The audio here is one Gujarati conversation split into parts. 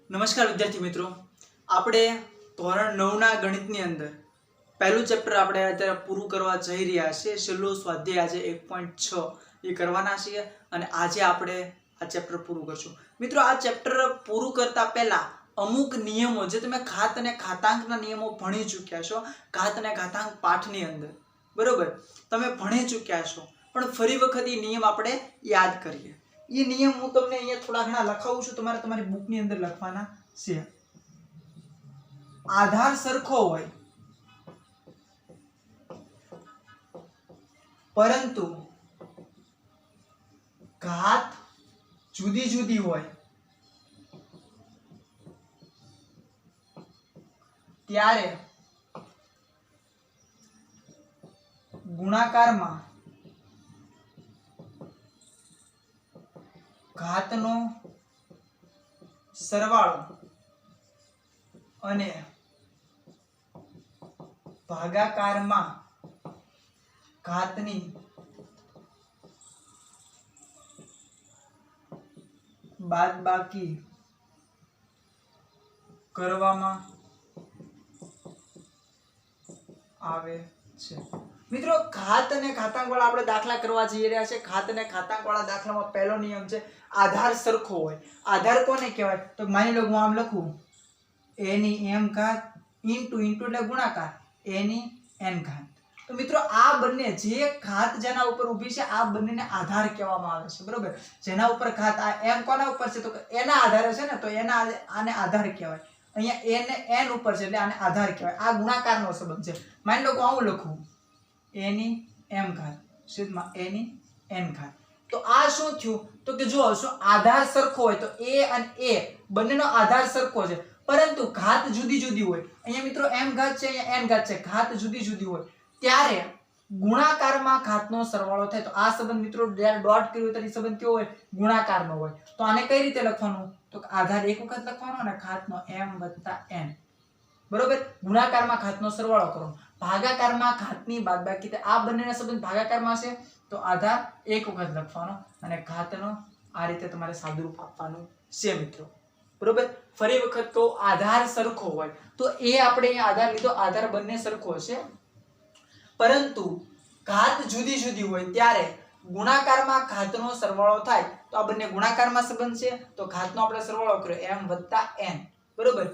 નમસ્કાર વિદ્યાર્થી મિત્રો, આપણે ધોરણ 9 ના ગણિતની અંદર પહેલું ચેપ્ટર આપણે અત્યારે પૂરું કરવા જઈ રહ્યા છીએ. છેલ્લું સ્વાધ્યાય આજે 1.6 એ કરવાના છીએ અને આજે આપણે આ ચેપ્ટર પૂરું કરશું. મિત્રો, આ ચેપ્ટર પૂરું કરતા પહેલા અમુક નિયમો જે તમે ઘાત અને ઘાતાંકના નિયમો ભણી ચૂક્યા છો, ઘાત અને ઘાતાંક પાઠની અંદર, બરોબર, તમે ભણી ચૂક્યા છો, પણ ફરી વખત એ નિયમ આપણે યાદ કરીએ. ये नियम હું તમને અહીંયા થોડા ઘણા લખાવું છું, તમારે તમારી બુકની અંદર લખવાના છે. આધાર સરખો હોય પરંતુ ઘાત જુદી જુદી હોય ત્યારે ગુણાકારમાં ઘાતનો સરવાળો અને ભાગાકારમાં ઘાતની બાદબાકી કરવામાં આવે છે. મિત્રો, ઘાત અને ઘાતાંક વાળા આપણે દાખલા કરવા જઈ રહ્યા છે. ઘાત અને ઘાતાંક વાળા દાખલામાં પહેલો નિયમ છે આધાર સરખો હોય. આધાર કોને કહેવાય? તો માની લો હું આમ લખું a ની m ઘાત ઇન્ટુ ઇન્ટુ એટલે ગુણાકાર a ની n ઘાત. તો મિત્રો, આ બંને જે ઘાત જેના ઉપર ઊભી છે આ બંનેને આધાર કહેવામાં આવે છે, બરોબર. જેના ઉપર ઘાત આ m કોના ઉપર છે? તો એના આધારે છે ને, તો એના આને આધાર કહેવાય. અહીંયા a ને n ઉપર છે એટલે આને આધાર કહેવાય. આ ગુણાકારનો સંબંધ છે. માની લો કે આવું લખું a ની m ઘાત છેદમાં a ની n ઘાત. તો આ શું થયું? તો કે જો શું આધાર સરખો હોય તો a અને a બંનેનો આધાર સરખો છે, પરંતુ ઘાત જુદી જુદી હોય. અહીંયા મિત્રો m ઘાત છે, અહીંયા n ઘાત છે, ઘાત જુદી જુદી હોય ત્યારે ગુણાકારમાં ઘાતનો સરવાળો થાય. તો આ સંબંધ મિત્રો જ્યારે ડોટ કર્યો ત્યારે સંબંધ કેવો હોય? ગુણાકારનો હોય. તો આને કઈ રીતે લખવાનું? તો આધાર એક વખત લખવાનો અને ઘાતનો m + n, બરોબર. ગુણાકારમાં ઘાતનો સરવાળો કરો, ભાગાકારમાં ઘાતની બાદબાકી થાય. આ બંનેના સંબંધ ભાગાકારમાં છે તો આધાર એક વખત લખવાનો અને ઘાતનો આ રીતે તમારે સાદુરૂપ આપવાનું છે મિત્રો, બરોબર. ફરી વખત કહું, આધાર સરખો હોય તો એ આપણે અહીંયા આધાર લીધો, આધાર બંને સરખો છે, પરંતુ ઘાત જુદી જુદી હોય ત્યારે ગુણાકારમાં ઘાતનો સરવાળો થાય. તો આ બંને ગુણાકારમાં સંબંધ છે તો ઘાતનો આપણે સરવાળો કર્યો m + n, બરોબર.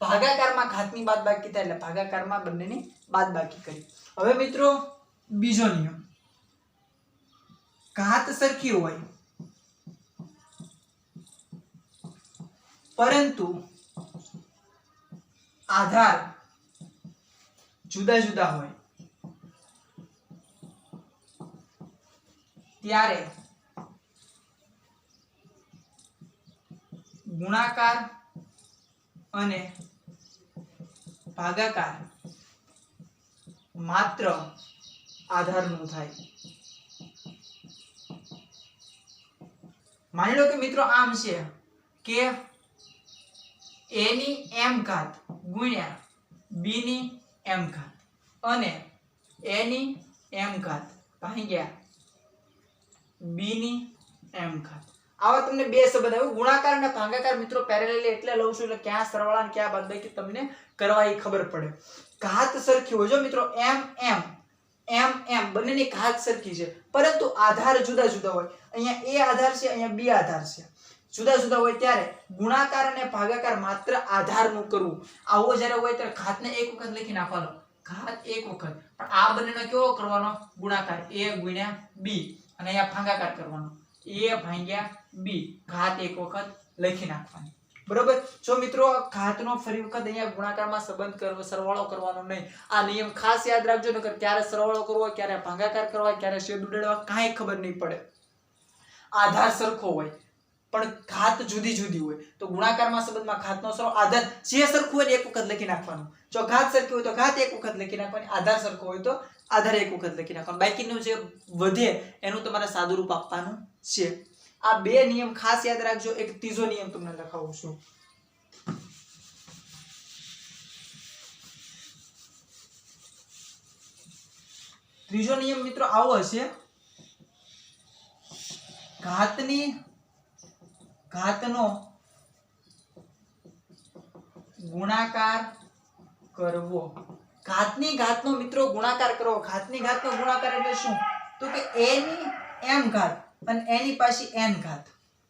ભાગાકારમાં ઘાતની બાદબાકી થાય એટલે ભાગાકારમાં બંનેની બાદબાકી કરી. હવે મિત્રો, બીજો નિયમ, ઘાત સરખી હોય પરંતુ આધાર જુદા જુદા હોય ત્યારે ગુણાકાર અને ભાગાકાર માત્ર આધારનું થાય. માની લો કે મિત્રો આમ છે કે a ની m ઘાત ગુણ્યા b ની m ઘાત અને a ની m ઘાત ભાગ્યા b ની m ઘાત. આવા તમને બે સંબંધ આવે. ગુણાકાર અને ભાગાકાર મિત્રો પેરેલલી એટલે લઉં છું એટલે ક્યાં સરવાળા અને ક્યાં બાદબાકી તમને કરવા એ ખબર પડે. ઘાત સરખી હોય, જો મિત્રો m બંનેની ઘાત સરખી છે પરંતુ આધાર જુદા જુદા હોય. અહીંયા a આધાર છે, અહીંયા b આધાર છે, જુદા જુદા હોય ત્યારે ગુણાકાર અને ભાગાકાર માત્ર આધારનું કરવું. આવો જ્યારે હોય ત્યારે ઘાતને એક વખત લખી નાખવાનો, ઘાત એક વખત, પણ આ બંનેનો કેવો કરવાનો? ગુણાકાર a ગુણ્યા b અને અહીંયા ભાગાકાર કરવાનો a ભાગ્યા b, ઘાત એક વખત લખી નાખવાની, બરોબર. જો મિત્રો ઘાતનો ફરી વખત અહીંયા ગુણાકારમાં સંબંધ કરવો, સરવાળો કરવાનો નહીં. આ નિયમ ખાસ યાદ રાખજો, નકર ક્યારે સરવાળો કરવો, ક્યારે ભાગાકાર કરવા, ક્યારે છેદ ઉડાડવા કાંઈ ખબર નહીં પડે. આધાર સરખો હોય પણ ઘાત જુદી જુદી હોય તો ગુણાકારમાં સંબંધમાં ઘાતનો સરવાળો, આધાર જે સરખું હોય એક વખત લખી નાખવાનું. જો ઘાત સરખી હોય તો ઘાત એક વખત લખી નાખવાની, આધાર સરખો હોય તો આધાર એક વખત લખી નાખવાનું. બાકીનું જે વધે એનું તમારે સાદુરૂપ આપવાનું છે. આ બે નિયમ ખાસ યાદ રાખજો. એક ત્રીજો નિયમ તમને લખાવું છું. ત્રીજો નિયમ મિત્રો આવો હશે, ઘાતનો ગુણાકાર કરવો. ઘાતની ઘાતનો મિત્રો ગુણાકાર કરવો. ઘાતની ઘાતનો ગુણાકાર એટલે શું? તો કે a ની m ઘાત અને a ની પાછી n ઘાત.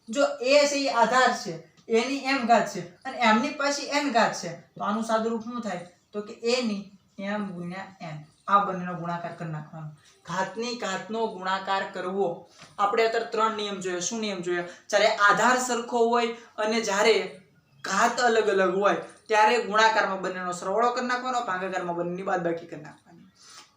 જો a છે એ આધાર છે, a ની m ઘાત છે અને m ની પાછી n ઘાત છે, તો આનું સાદુરૂપ શું થાય? તો કે a ની m ગુણ્યા n. આ બંનેનો ગુણાકાર કરી નાખવાનો. ઘાતની ઘાતનો ગુણાકાર કરવો. આપણે અત્યારે 3 નિયમ જોયા. શું નિયમ જોયા? જ્યારે આધાર સરખો હોય અને જ્યારે ઘાત અલગ અલગ હોય ત્યારે ગુણાકારમાં બંનેનો સરવાળો કરી નાખવાનો, ભાગાકારમાં બંનેની બાદબાકી કરી નાખવાની.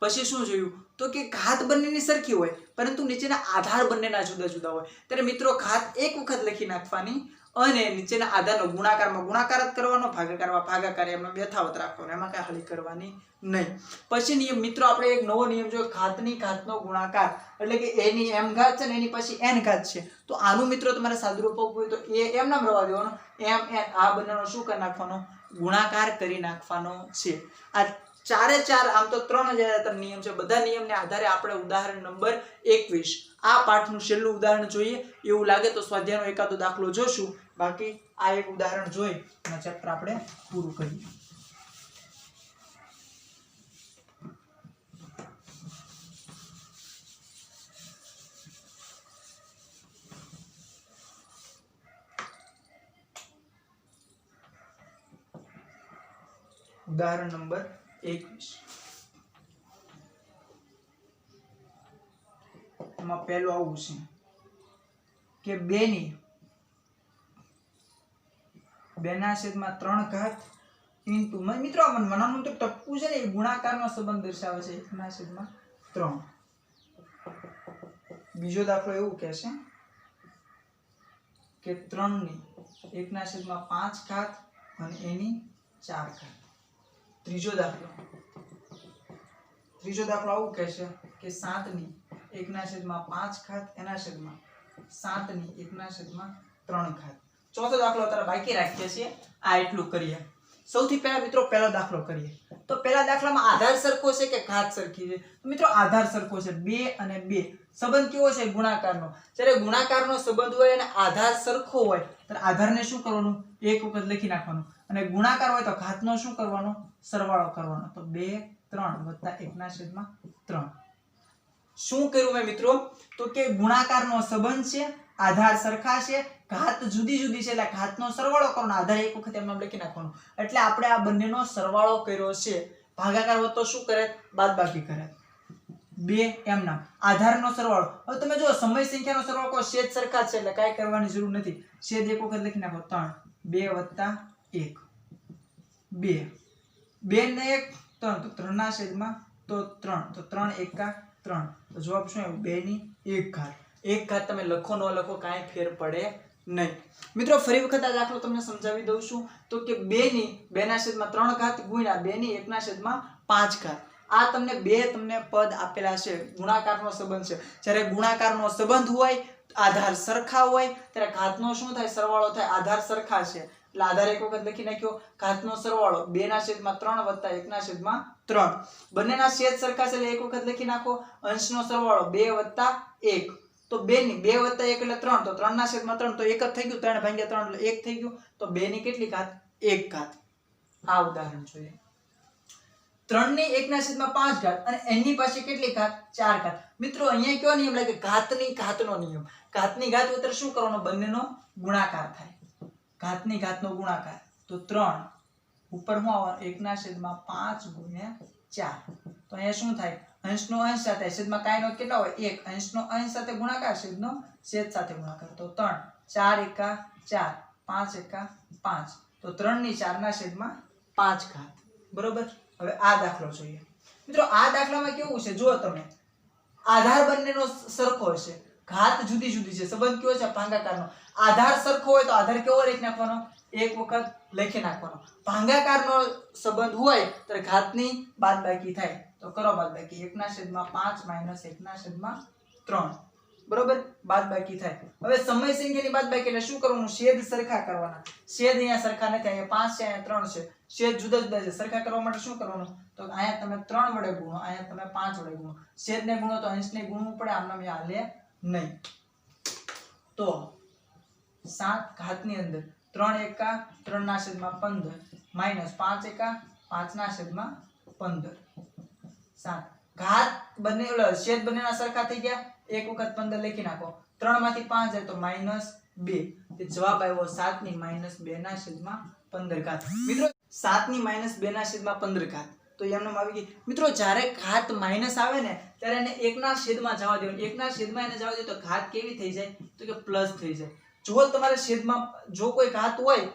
પછી શું જોયું? તો કે ઘાત બંનેની સરખી હોય પરંતુ નીચેના આધાર બંનેના જુદા જુદા હોય ત્યારે મિત્રો ઘાત એક વખત લખી નાખવાની અને નીચેના આધારનો ગુણાકારમાં ગુણાકાર જ કરવાનો, ભાગાકારમાં ભાગાકાર, એમાં યથાવત રાખવાનો, એમાં કઈ હળી કરવાની નહીં. પછી નિયમ મિત્રો આપણે એક નવો નિયમ જોયો, ઘાતની ઘાતનો ગુણાકાર એટલે કે a ની m ઘાત છે ને એની પછી n ઘાત છે. તો આનું મિત્રો તમારે સાદુરૂપ આપવું હોય તો a m નામ રવા દેવાનો, m n આ બંનેનો શું કરી નાખવાનો? ગુણાકાર કરી નાખવાનો છે. આ ચારે ચાર આમ તો 3000 નિયમ છે. બધા નિયમને આધારે આપણે ઉદાહરણ નંબર 21 આ પાઠનું છેલ્લું ઉદાહરણ જોઈએ. એવું લાગે તો સ્વાધ્યાયનો એકાદો દાખલો જોશું, બાકી આ એક ઉદાહરણ જોઈ અને ચેપ્ટર આપણે પૂરું કરીએ. ઉદાહરણ નંબર 21 એમાં પહેલું આવું છે કે 2/3 ઘાત ઇન્ટુ મિત્રો મનાનું તો ટપકું છે ને એ ગુણાકારનો સંબંધ દર્શાવે છે 1/3. બીજો દાખલો એવું કહે છે કે 3/1/5 ઘાત અને એની 4 ઘાત. ત્રીજો દાખલો આવું કહે છે કે 7/1/5 ઘાત એના છેદમાં 7/1/3 ઘાત. ચોથો દાખલો અત્યારે બાકી રાખીએ છીએ. આ એટલું કરીએ. સૌથી પહેલા મિત્રો પહેલો દાખલો કરીએ. તો પહેલા દાખલામાં આધાર સરખો છે કે ઘાત સરખી છે? તો મિત્રો આધાર સરખો છે. 2 અને 2 સંબંધ કેવો છે? ગુણાકારનો. જ્યારે ગુણાકારનો સંબંધ હોય અને આધાર સરખો હોય ત્યારે આધારને શું કરવાનું? એક વખત લખી નાખવાનું અને ગુણાકાર હોય તો ઘાતનો શું કરવાનો? સરવાળો કરવાનો. તો 2 3 વત્તા 1/3. શું કર્યું મેં મિત્રો? તો કે ગુણાકારનો સંબંધ છે, આધાર સરખા છે, ઘાત જુદી જુદી છે એટલે ઘાતનો સરવાળો કરવાનો, આધાર એક વખત એમ લખી નાખવાનો. એટલે આપણે આ બંનેનો સરવાળો કર્યો છે. ભાગાકાર હોય તો શું કરે? બાદબાકી કરે. 2 એમ નામ આધારનો સરવાળો. હવે તમે જો સમય સંખ્યાનો સરવાળો કહો, છેદ સરખા છે એટલે કાંઈ કરવાની જરૂર નથી. છેદ એક વખત લખી નાખો. 3 2 વત્તા 1 2 2 ને 1 3 તો 3/3 તો 3 તો 3 એકા 3 તો જવાબ શું આવ્યો? 2/1 ઘાત. 1 ઘાત તમે લખો ન લખો કાંઈ ફેર પડે નહીં. મિત્રો ફરી વખત આ દાખલો તમને સમજાવી દઉં છું. તો કે 2/3 ઘાત ગુણ્યા 2/1/5 ઘાત. આ તમને પદ આપેલા છે. ગુણાકારનો સંબંધ છે. જ્યારે ગુણાકારનો સંબંધ હોય, આધાર સરખા હોય ત્યારે ઘાતનો શું થાય? સરવાળો થાય. આધાર સરખા છે એટલે આધાર એક વખત લખી નાખ્યો. ઘાતનો સરવાળો 2/3 વત્તા 1/3. બંનેના છેદ સરખા છે એટલે એક વખત લખી નાખો. અંશનો સરવાળો 2 વત્તા 1 તો 2 વત્તા 1 એટલે 3 તો 3/3 તો 1 જ થઈ ગયું. 3/3 એટલે 1 થઈ ગયું. તો 2 ની કેટલી ઘાત? 1 ઘાત. આ ઉદાહરણ જોઈએ. 3/1/5 ઘાત અને n ની પાછી કેટલી ઘાત? 4 ઘાત. મિત્રો અહીંયા કયો નિયમ લાગે? ઘાતની ઘાતનો નિયમ. ઘાતની ઘાત હોય શું કરવાનો? બંનેનો ગુણાકાર થાય. ઘાતની ઘાતનો ગુણાકાર તો 3 ઉપર શું આવવાનું? 1/5 ગુણ્યા 4. તો અહીંયા શું થાય? અંશનો અંશ સાથે છેદમાં કાંઈ નો કેટલા હોય? 1. અંશનો અંશ સાથે ગુણાકાર, છેદનો છેદ સાથે ગુણાકાર. તો 3 4 એકા 4 5 એકા 5 તો 3/4/5 ઘાત. બરોબર. હવે આ દાખલો જોઈએ. મિત્રો આ દાખલામાં કેવું છે? જો તમે આધાર બંનેનો સરખો છે, ઘાત જુદી જુદી છે, સંબંધ કેવો છે? ભાગાકારનો. આધાર સરખો હોય તો આધાર કેવો લખી નાખવાનો? એક વખત લખી નાખવાનો. ભાગાકારનો સંબંધ હોય ત્યારે ઘાતની બાદબાકી થાય. તો કરો બાદબાકી. 1/5 - 1/3. બરોબર. બાદબાકી થાય. હવે સમય સંખ્યાની બાદબાકી એટલે શું કરવાનું? છેદ સરખા કરવાના. છેદ અહીંયા સરખા નથી. અહીંયા 5 છે, અહીંયા 3 છે. છેદ જુદા જુદા છે. સરખા કરવા માટે શું કરવાનું? તો અહીંયા તમે 3 વડે ગુણો, અહીંયા તમે 5 વડે ગુણો. છેદને ગુણો તો અંશને ગુણવું પડે. આમનામ હાલે નહીં. તો 7 ઘાતની અંદર 3 એકા 3 ના છેદમાં 15 માઈનસ 5 એકા 5 ના છેદમાં 15 7 ઘાત બંને છેદ બંનેના સરખા થઈ ગયા એક વખત 15 લખી નાખો 3 માંથી 5 જાય તો -2 તે જવાબ આવ્યો 7 ની -2 ના છેદમાં 15 ઘાત મિત્રો 7 ની -2 ના છેદમાં 15 ઘાત તો એમનો આવી ગઈ મિત્રો જ્યારે ઘાત માઈનસ આવે ને ત્યારે એને 1 ના છેદમાં જવા દેવાનું 1 ના છેદમાં એને જવા દે તો ઘાત કેવી થઈ જાય તો કે પ્લસ થઈ જાય જો તમારે છેદમાં જો કોઈ ઘાત હોય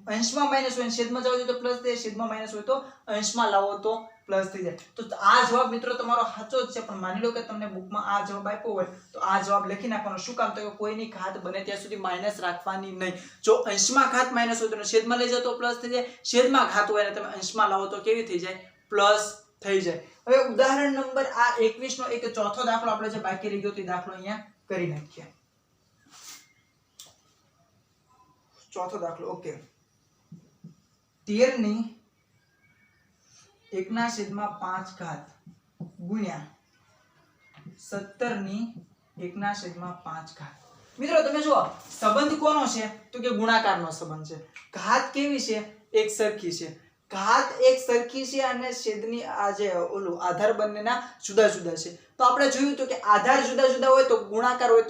અંશમાં માઈનસ હોય છેદમાં જવા દે તો પ્લસ થાય છેદમાં માઈનસ હોય તો અંશમાં લાવો તો પ્લસ થઈ જાય તો આ જવાબ મિત્રો તમારો સાચો જ છે પણ માની લો કે તમને બુકમાં આ જવાબ આપ્યો હોય તો આ જવાબ લખી નાખવાનો શું કામ તો કે કોઈની ઘાત બને ત્યાં સુધી માઈનસ રાખવાની નહીં જો અંશમાં ઘાત માઈનસ હોય તો છેદમાં લઈ જાવ તો પ્લસ થઈ જાય છેદમાં ઘાત હોય ને તમે અંશમાં લાવો તો કેવી થઈ જાય પ્લસ થઈ જાય હવે ઉદાહરણ નંબર આ 21 નો એક ચોથો દાખલો આપણે જે બાકી રહી ગયો તે દાખલો અહીંયા કરી નાખીએ ચોથો દાખલો ઓકે 13 ની 1 ના છેદમાં 5 ઘાત ગુણ્યા 17 ની 1 ના છેદમાં 5 ઘાત મિત્રો તમે જુઓ સંબંધ કોનો છે તો કે ગુણાકારનો સંબંધ છે ઘાત કેવી છે એક સરખી છે ઘાત એક સરખી છે અને છેદની આ જે ઓલું આધાર બંનેના જુદા જુદા છે તો આપણે જોયું તો કે આધાર જુદા જુદા હોય તો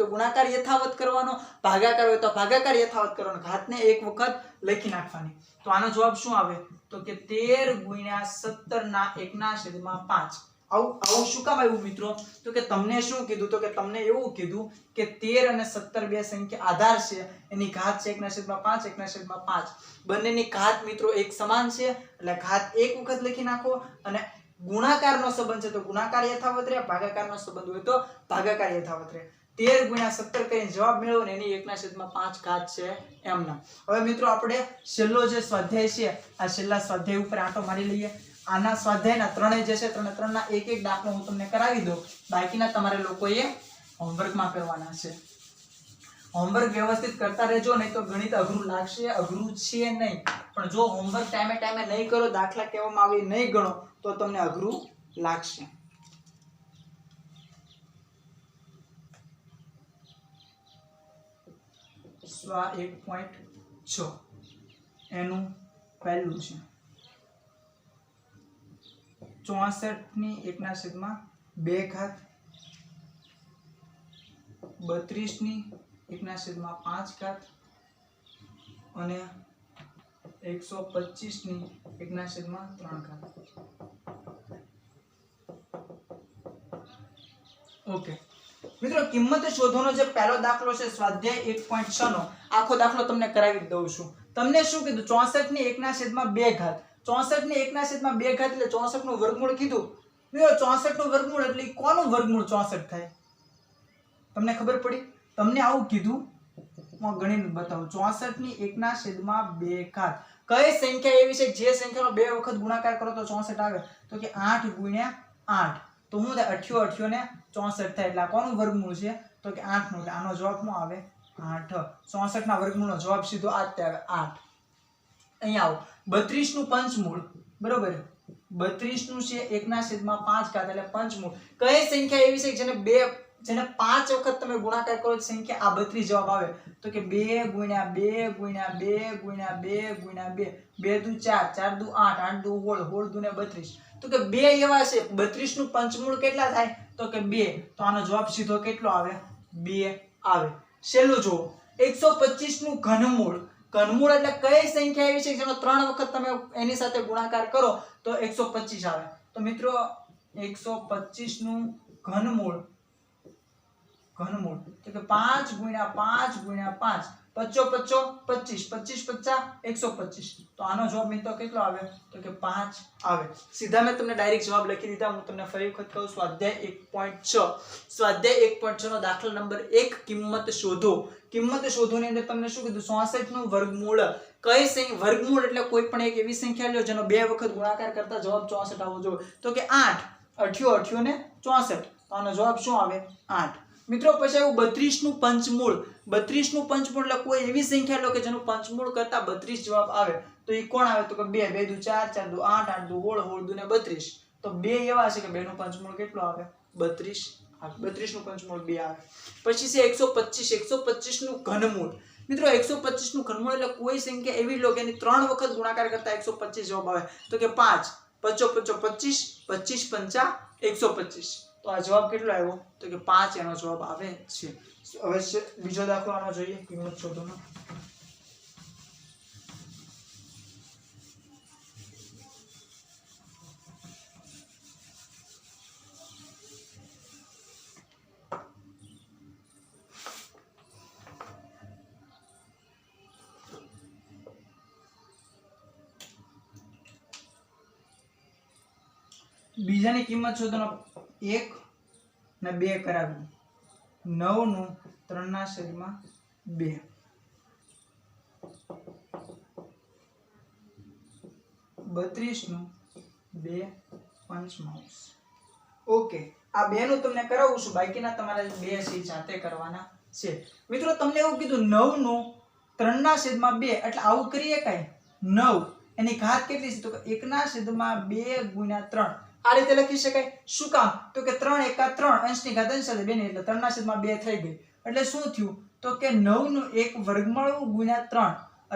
ગુણાકાર યથાવત કરવાનો ભાગાકાર હોય તો ભાગાકાર યથાવત કરવાનો ઘાતને એક વખત લખી નાખવાની તો આનો જવાબ શું આવે તો કે 13 ગુણ્યા 17 ના 1 ના છેદમાં 5 આવું શું કામ આવ્યું મિત્રો તો કે તમને શું કીધું તો કે તમને એવું કીધું કે 13 અને 17 બે સંખ્યા આધાર છે એની ઘાત છે 1 ના છેદમાં 5 1 ના છેદમાં 5 બંનેની ઘાત મિત્રો એક સમાન છે એટલે ઘાત એક વખત લખી નાખો અને ગુણાકારનો સંબંધ છે તો ગુણાકાર યથાવત રહે ભાગાકારનો સંબંધ હોય તો ભાગાકાર યથાવત રહે 13 ગુણ્યા 17 કરીને જવાબ મેળવો ને એની 1 ના છેદમાં 5 ઘાત છે એમના હવે મિત્રો આપણે છેલ્લો જે સ્વાધ્યાય છે આ છેલ્લા સ્વાધ્યાય ઉપર આંટો મારી લઈએ આના સ્વાધ્યાયના ત્રણેય જે છે ત્રણના એક એક દાખલો હું તમને કરાવી દઉં બાકીના તમારે લોકોએ હોમવર્કમાં કરવાના છે હોમવર્ક વ્યવસ્થિત કરતા રહેજો નહીં તો ગણિત અઘરું લાગશે અઘરું છે નહીં પણ જો હોમવર્ક ટાઈમે ટાઈમે નહીં કરો દાખલા કહેવામાં આવે નહીં ગણો તો તમને અઘરું લાગશે સ્વા 1.6 એનું પહેલું છે 64 ની 1 ના છેદમાં 2 ઘાત 32 ની 1 ના છેદમાં 5 ઘાત અને 125 ની 1 ના છેદમાં 3 ઘાત ઓકે મિત્રો કિંમત શોધવાનો જે પહેલો દાખલો છે સ્વાધ્યાય 1.6 નો આખો દાખલો તમને કરાવી દઉં છું તમને શું કીધું 64 ની 1 ના છેદમાં 2 ઘાત 64 ની 1 ના છેદમાં 2 ઘાત એટલે 64 નું વર્ગમૂળ કીધું મિત્રો 64 નું વર્ગમૂળ એટલે કોનું વર્ગમૂળ 64 થાય તમને ખબર પડી તમને આવું કીધું હું ગણીને બતાવું 64 ની 1 ના છેદમાં 2 ઘાત કઈ સંખ્યા એવી છે જે સંખ્યાનો બે વખત ગુણાકાર કરો તો 64 આવે તો કે 8 ગુણ્યા 8 તો હું 88 ને 64 થાય એટલે કોનું વર્ગમૂળ છે તો કે 8 નું એટલે આનો જવાબ શું આવે 8 64 ના વર્ગમૂળનો જવાબ સીધો આ જ આવે 8 અહીંયા આવો 32 નું પંચમૂળ બરોબર 32 નું છે 1 ના છેદમાં 5 ઘાત એટલે પંચમૂળ કઈ સંખ્યા એવી છે જેને 5 વખત તમે ગુણાકાર કરો સંખ્યા આ 32 જવાબ આવે તો કે 2 ગુણ્યા 2 ગુણ્યા 2 ગુણ્યા 2 ગુણ્યા 2 2 દુ 4 4 દુ 8 8 દુ 16 16 દુ ને 32 તો કે 2 એવા છે 32 નું પંચમૂળ કેટલા થાય તો કે 2 તો આનો જવાબ સીધો કેટલો આવે 2 આવે છેલ્લું જુઓ 125 નું ઘનમૂળ ઘનમૂળ એટલે કઈ સંખ્યા એવી છે જેનો 3 વખત તમે એની સાથે ગુણાકાર કરો તો 125 આવે તો મિત્રો 125 નું ઘનમૂળ તો કે 5 ગુણ્યા 5 ગુણ્યા 5 55 25 25 50 125 તો આનો જવાબ મિત્રો કેટલો આવે તો કે 5 આવે સીધા મેં તમને ડાયરેક્ટ જવાબ લખી દીધા હું તમને ફરી વખત કહું સ્વાધ્યાય 1.6 સ્વાધ્યાય 1.6 નો દાખલા નંબર 1 કિંમત શોધો ની અંદર તમને શું કીધું 66 નું વર્ગમૂળ કઈ સંખ્યા વર્ગમૂળ એટલે કોઈ પણ એક એવી સંખ્યા લ્યો જેનો બે વખત ગુણાકાર કરતા જવાબ 64 આવવો જોઈએ તો કે 8 88 ને 64 તો આનો જવાબ શું આવે 8 મિત્રો પછી એવું 32 નું પંચમૂળ 32 નું પંચમૂળ એટલે કોઈ એવી સંખ્યા લો કે જેનું પંચમૂળ કરતા 32 જવાબ આવે તો એ કોણ આવે તો કે 2 2 દુ 4 4 દુ 8 8 દુ 16 16 દુ ને 32 તો બે એવા છે કે બે નું પંચમૂળ કેટલો આવે 32 32 નું પંચમૂળ 2 આવે પછી છે 125 નું ઘનમૂળ મિત્રો 125 નું ઘનમૂળ એટલે કોઈ સંખ્યા એવી લો કે એની 3 વખત ગુણાકાર કરતા 125 જવાબ આવે તો કે 5 પચો પચો 25 25 પંચા 125 તો આ જવાબ કેટલો આવ્યો તો કે 5 એનો જવાબ આવે છે હવે બીજો દાખલો આનો જોઈએ કિંમત શોધવાનો બીજાની કિંમત શોધવાનો 1 ને 2 કરાવ્યું 9 નું 3 ના છેદમાં 2 32 નું 2 પંચમાંશ ઓકે આ બે નું તમને કરાવું છું બાકીના તમારે બે છે જાતે કરવાના છે મિત્રો તમને એવું કીધું 9 નું 3 ના છેદમાં 2 એટલે આવું કરીએ કાઈ 9 એની ઘાત કેટલી છે તો કે 1 ના છેદમાં 2 ગુણ્યા 3 આ રીતે લખી શકાય શું કામ તો કે 3 એકા 3 અંશની ઘાત અંશ સાથે 2 એટલે 3 ના છેદમાં 2 થઈ ગઈ એટલે શું થયું તો કે 9 નું 1 વર્ગમૂળ ગુણ્યા 3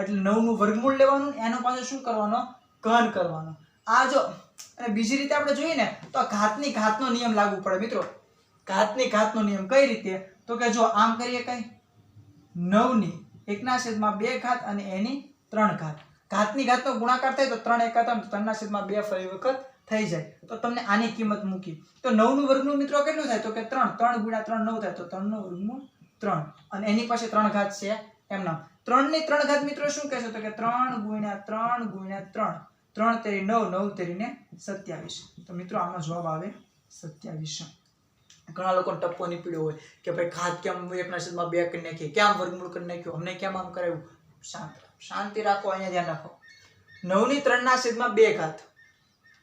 એટલે 9 નું વર્ગમૂળ લેવાનું એનો પાછો શું કરવાનો ઘન કરવાનો આ જો અને બીજી રીતે આપણે જોઈએ ને તો ઘાતની ઘાતનો નિયમ લાગુ પડે મિત્રો ઘાતની ઘાતનો નિયમ કઈ રીતે તો કે જો આમ કરીએ કઈ 9 ની 1 ના છેદમાં 2 ઘાત અને એની 3 ઘાત ઘાતની ઘાતનો ગુણાકાર થાય તો 3 એકા 3 3 ના છેદમાં 2 ફરી વખત થઈ જાય તો તમને આની કિંમત મૂકી તો 9 નું વર્ગમૂળ મિત્રો કેટલું થાય તો કે 3 3 ગુણ્યા 3 9 થાય તો 3 નું વર્ગમૂળ 3 અને એની પાસે 3 ઘાત છે એમના 3 ની 3 ઘાત મિત્રો શું કહેશો તો કે 3 ગુણ્યા 3 ગુણ્યા 3 3 તેરી 9 9 તેરી ને 27 તો મિત્રો આનો જવાબ આવે 27 ઘણા લોકો ટપ્પો ની પીડ્યો હોય કે ભાઈ ઘાત કેમ 1 ના છેદમાં 2 કરી નાખી કેમ વર્ગમૂળ કરી નાખ્યો અમને કેમ આમ કરાવ્યું શાંતિ રાખો અહીંયા ધ્યાન રાખો 9 ની 3 ના છેદમાં 2 ઘાત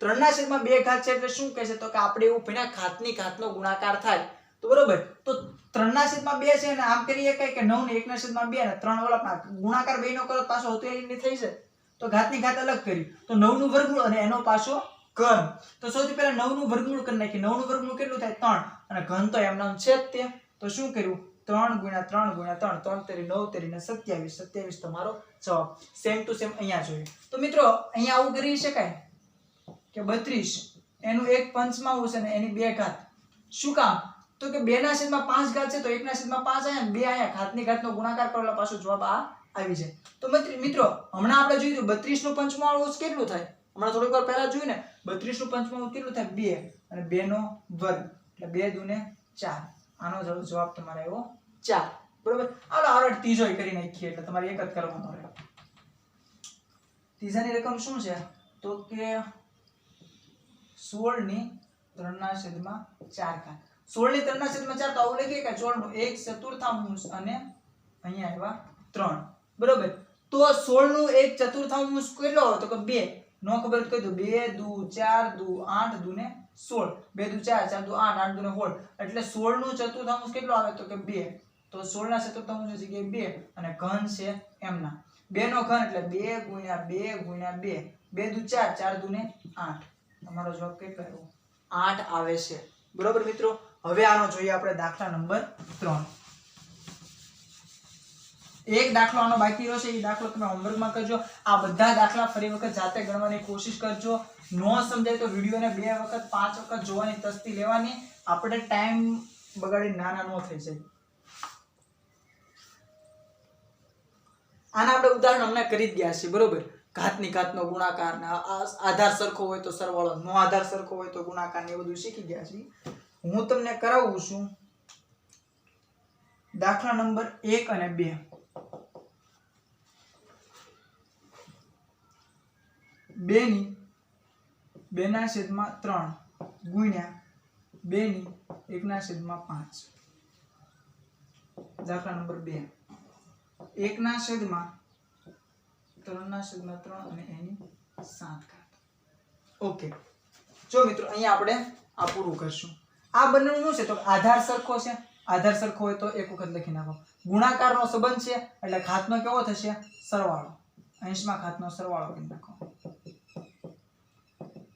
3 ના છેદમાં 2 ઘાત છે એટલે શું કહે છે તો કે આપણે એવું ભણ્યા ઘાતની ઘાતનો ગુણાકાર થાય તો બરોબર તો 3 ના છેદમાં 2 છે અને આમ કરીએ કઈ કે 9 ને 1 ના છેદમાં 2 ને 3 વાળા ગુણાકાર બેનો કરો પાછો હતો એની થઈ જાય તો ઘાતની ઘાત અલગ કરી તો 9 નું વર્ગમૂળ અને એનો પાછો ઘન તો સૌથી પહેલા 9 નું વર્ગમૂળ કરી નાખી 9 નું વર્ગમૂળ કેટલું થાય 3 અને ઘન તો એમનામ છે જ તે તો શું કર્યું 3 ગુણ્યા 3 ગુણ્યા 3 3 તેરી 9 તેરી ને 27 તમારો જવાબ સેમ ટુ સેમ અહીંયા જોઈએ તો મિત્રો અહીંયા આવું કરી શકાય કે 32 એનું એક પંચમાંશ અને એની 2 ઘાત શું કામ તો કે 2 ના છેદમાં 5 ઘાત છે તો 1 ના છેદમાં 5 આયા 2 આયા ઘાતની ઘાતનો ગુણાકાર કરેલા પાછો જવાબ આ આવી જાય તો મિત્રો હમણાં આપણે જોયું 32 નું પંચમાંશ કેટલું થાય હમણાં થોડીક વાર પહેલા જોયું ને 32 નું પંચમાંશ કેટલું થાય 2 અને 2 નો વર્ગ એટલે 2 દુને 4 આનો જવાબ તમારે આવ્યો 4 બરોબર હાલો આવડે ત્રીજો કરી નાખીએ એટલે તમારે એક જ કરવાનો રહે ત્રીજાની રકમ શું છે તો કે 16 ની 3 ના છેદમાં 4 ઘાત 16 ની 3 ના છેદમાં 4 તો આવું લખીએ કે 16 નું 1/4 અને અહીંયા આવ્યા 3 બરોબર તો 16 નું 1/4 કેટલો હોય તો કે 2 નો ખબર તો કહી દો 2 દુ 4 દુ 8 દુ ને 16 2 દુ 4 4 દુ 8 8 દુ ને 16 એટલે 16 નું ચતુર્થાંશ કેટલો આવે તો કે 2 તો 16 ના ચતુર્થાંશ જગ્યાએ 2 અને ઘન છે એમના 2 નો ઘન એટલે 2 ગુણ્યા 2 ગુણ્યા 2 2 દુ 4 4 દુ ને 8 તમારો જવાબ કેટલો આવ્યો 8 આવે છે બરોબર મિત્રો હવે આનો જોઈએ આપણે દાખલા નંબર 3 એક દાખલો આનો બાકી રહ્યો છે એ દાખલો તમે હોમવર્કમાં કરજો આ બધા દાખલા ફરી વખત જાતે ગણવાની કોશિશ કરજો નો સમજાય તો વિડિયોને 2 વખત 5 વખત જોવાની તસ્તી લેવાની આપણે ટાઈમ બગાડી નાના નો થઈ જાય આના આપણે ઉદાહરણ હમણાં કરી જ ગયા છે બરોબર ઘાતની ઘાતનો ગુણાકાર ને આધાર સરખો હોય તો સરવાળો નો આધાર સરખો હોય તો ગુણાકાર ને એ બધું શીખી ગયા છે હું તમને કરાવું છું દાખલા નંબર 1 અને 2 2 ની 2 ના છેદમાં 3 ગુણ્યા 2 ની 1 ના છેદમાં 5 દાખલા નંબર 2 1 ના છેદમાં 3 ના છેદમાં 3 અને એની 7 ઘાત ઓકે જો મિત્રો અહીંયા આપણે આ પૂરું કરશું આ બંનેનું શું છે તો આધાર સરખો છે આધાર સરખો હોય તો એક વખત લખી નાખો ગુણાકારનો સંબંધ છે એટલે ઘાતનો કેવો થશે સરવાળો અંશમાં ઘાતનો સરવાળો કરી નાખો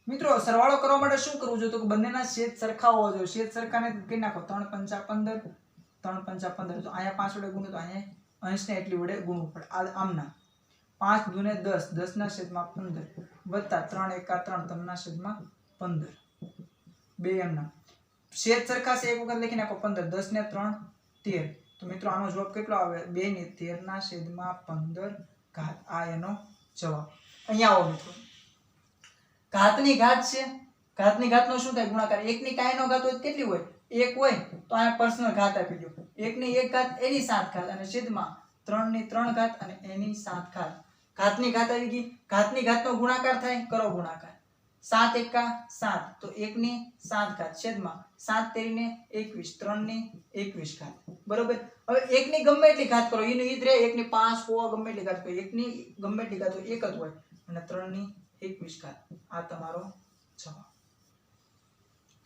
મિત્રો સરવાળો કરવા માટે શું કરવું જોઈએ તો બંનેના છેદ સરખા હોવા જોઈએ છેદ સરખાને કરી નાખો 3 5 15 3 5 15 તો અહીંયા 5 વડે ગુણો તો અહીંયા અંશને એટલી વડે ગુણવું પડે. આમના 5 દુને 10, 10 ના છેદમાં 15 વત્તા 3 એકા 3, 3 ના છેદમાં 15 બે એમના છેદ સરખા છે, એક વખત લખી નાખો 15, 10 ને 3 13. તો મિત્રો આનો જવાબ કેટલો આવે? 2 ની 13 ના છેદમાં 15 ઘાત. આ એનો જવાબ. અહીંયા આવો મિત્રો, ઘાતની ઘાત છે, ઘાતની ઘાતનો શું થાય? ગુણાકાર. 1 ની કાંઈ નો ઘાત હોય કેટલી હોય? 1 હોય તો આ પર્સનલ ઘાત આપી દો. 1 ની 1 ઘાત એની 7 ઘાત અને છેદમાં 3 ની 3 ઘાત અને એની 7 ઘાત. ઘાતની ઘાત આવી ગઈ. ઘાતની ઘાતનો ગુણાકાર થાય, કરો ગુણાકાર. 7 એકા 7 તો 1 ની 7 ઘાત છેદમાં 7 તેરી ને 21, 3 ની 21 ઘાત. બરોબર. હવે 1 ની ગમે એટલી ઘાત કરો, એનું ઈ જ રહે. 1 ની 5 100 ગમે એટલી ઘાત કરો, 1 ની ગમે એટલી ઘાત હોય, એક જ હોય અને 3 ની 21 ઘાત. આ તમારો જવાબ.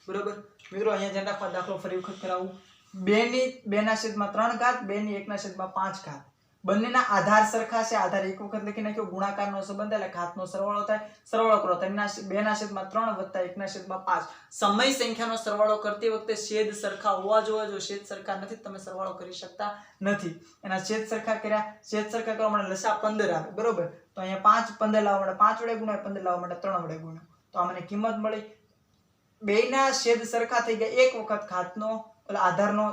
બરોબર મિત્રો, અહીંયા ધ્યાન રાખવા. દાખલો ફરી વખત કરાવું. 2 ની 2 ના છેદમાં 3 ઘાત, 2 ની 1 ના છેદમાં 5 ઘાત. બંનેના આધાર સરખા છે. આધાર એક વખત લખી નાખ્યો. ગુણાકારનો સંબંધ એટલે ઘાતનો સરવાળો થાય. સરવાળો કરો. 2 ના 3 વત્તા 1 ના છેદમાં 5. સમય સંખ્યાનો સરવાળો કરતી વખતે છેદ સરખા હોવા જોઈએ. જો છેદ સરખા નથી તમે સરવાળો કરી શકતા નથી. એના છેદ સરખા કર્યા. છેદ સરખા કરવા માટે લસા 15 આવે. બરોબર. તો અહીંયા 5 15 લાવવા માટે 5 વડે ગુણ્યા, 15 લાવવા માટે 3 વડે ગુણ્યા. તો આ મને કિંમત મળી. બેયના છેદ સરખા થઈ ગયા. એક વખત ઘાતનો આધારનો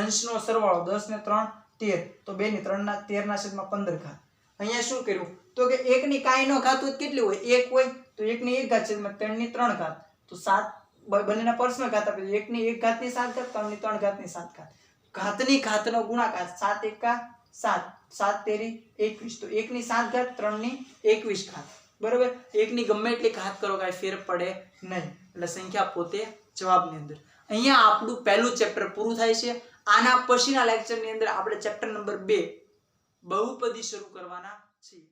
અંશનો સરવાળો 10 ને 3 13. તો 2 ની 3 ના 13 ના છેદમાં 15 ઘાત. અહીંયા શું કર્યું? તો કે 1 ની કાંઈ નો ઘાત હોય કેટલી હોય? 1 હોય તો 1 ની 1 ઘાત છેદમાં 3 ની 3 ઘાત. તો 7 બંનેના પર્સનલ ઘાત આપી દો. 1 ની 1 ઘાતની 7 ઘાત, 3 ની 3 ઘાતની 7 ઘાત. ઘાતની ઘાતનો ગુણાકાર 7 એકા 7, 7 તેરી 21. તો 1 ની 7 ઘાત, 3 ની 21 ઘાત. બરોબર. 1 ની ગમે એટલી ઘાત કરો કાંઈ ફેર પડે નહીં. એટલે સંખ્યા પોતે જવાબની અંદર. અહીંયા આપણું પહેલું ચેપ્ટર પૂરું થાય છે. આના પછીના લેક્ચરની અંદર આપણે ચેપ્ટર નંબર 2 બહુપદી શરૂ કરવાના છીએ.